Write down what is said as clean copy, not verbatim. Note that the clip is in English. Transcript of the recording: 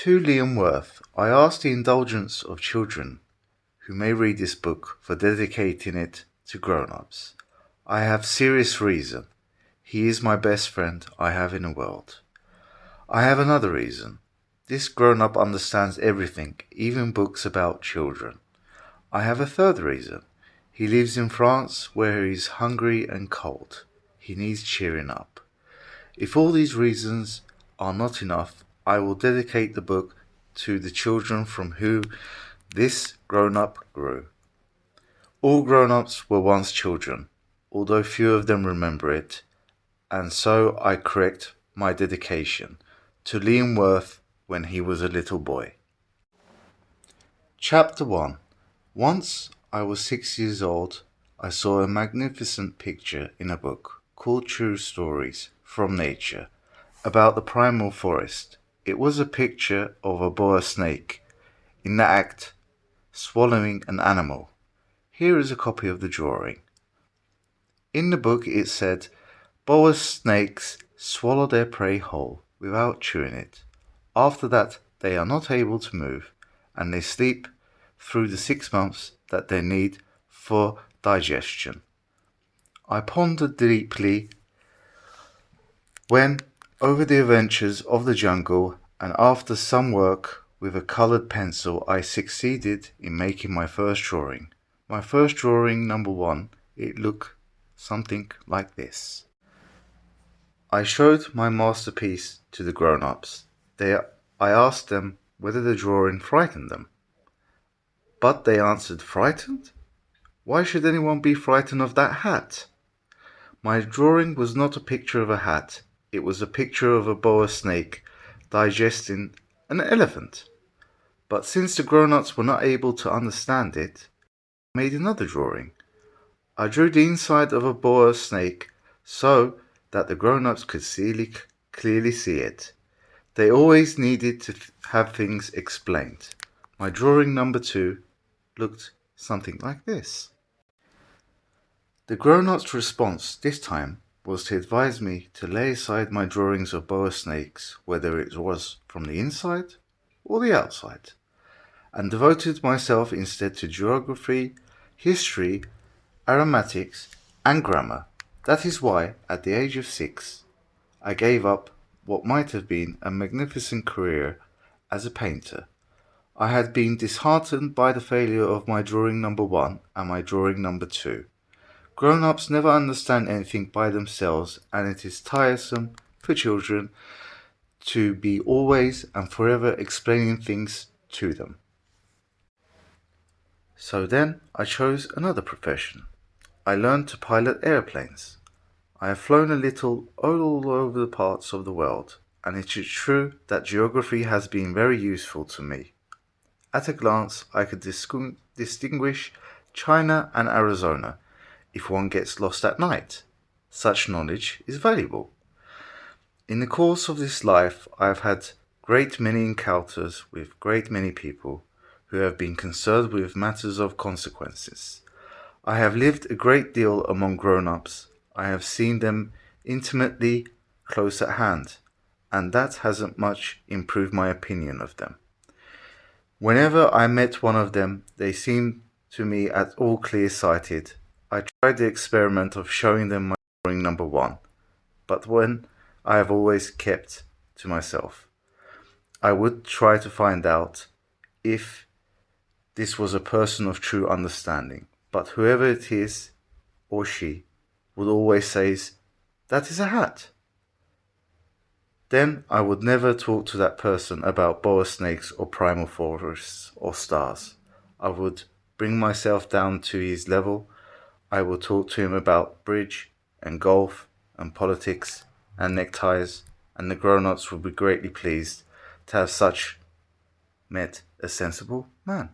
To Liam Worth, I ask the indulgence of children who may read this book for dedicating it to grown-ups. I have serious reason. He is my best friend I have in the world. I have another reason. This grown-up understands everything, even books about children. I have a third reason. He lives in France where he is hungry and cold. He needs cheering up. If all these reasons are not enough, I will dedicate the book to the children from whom this grown-up grew. All grown-ups were once children, although few of them remember it, and so I correct my dedication to Liam Worth when he was a little boy. Chapter 1. Once I was 6 years old, I saw a magnificent picture in a book called True Stories from Nature about the primal forest. It was a picture of a boa snake in the act swallowing an animal. Here is a copy of the drawing. In the book it said, boa snakes swallow their prey whole without chewing it. After that they are not able to move, and they sleep through the 6 months that they need for digestion. I pondered deeply when over the adventures of the jungle, and after some work with a coloured pencil I succeeded in making my first drawing. My first drawing, number 1, it looked something like this. I showed my masterpiece to the grown-ups. I asked them whether the drawing frightened them. But they answered, frightened? Why should anyone be frightened of that hat? My drawing was not a picture of a hat. It was a picture of a boa snake digesting an elephant. But since the grown-ups were not able to understand it, I made another drawing. I drew the inside of a boa snake so that the grown-ups could clearly see it. They always needed to have things explained. My drawing number 2 looked something like this. The grown-ups' response this time was to advise me to lay aside my drawings of boa snakes, whether it was from the inside or the outside, and devoted myself instead to geography, history, arithmetics, and grammar. That is why, at the age of 6, I gave up what might have been a magnificent career as a painter. I had been disheartened by the failure of my drawing number 1 and my drawing number 2. Grown-ups never understand anything by themselves, and it is tiresome for children to be always and forever explaining things to them. So then I chose another profession. I learned to pilot airplanes. I have flown a little all over the parts of the world, and it is true that geography has been very useful to me. At a glance I could distinguish China and Arizona if one gets lost at night. Such knowledge is valuable. In the course of this life I have had great many encounters with great many people who have been concerned with matters of consequences. I have lived a great deal among grown-ups. I have seen them intimately close at hand, and that hasn't much improved my opinion of them. Whenever I met one of them, they seemed to me at all clear-sighted. I tried the experiment of showing them my drawing number 1, but when I have always kept to myself. I would try to find out if this was a person of true understanding, but whoever it is, or she, would always say, that is a hat. Then I would never talk to that person about boa snakes or primal forests or stars. I would bring myself down to his level. I would talk to him about bridge and golf and politics and neckties, and the grown-ups would be greatly pleased to have such met a sensible man.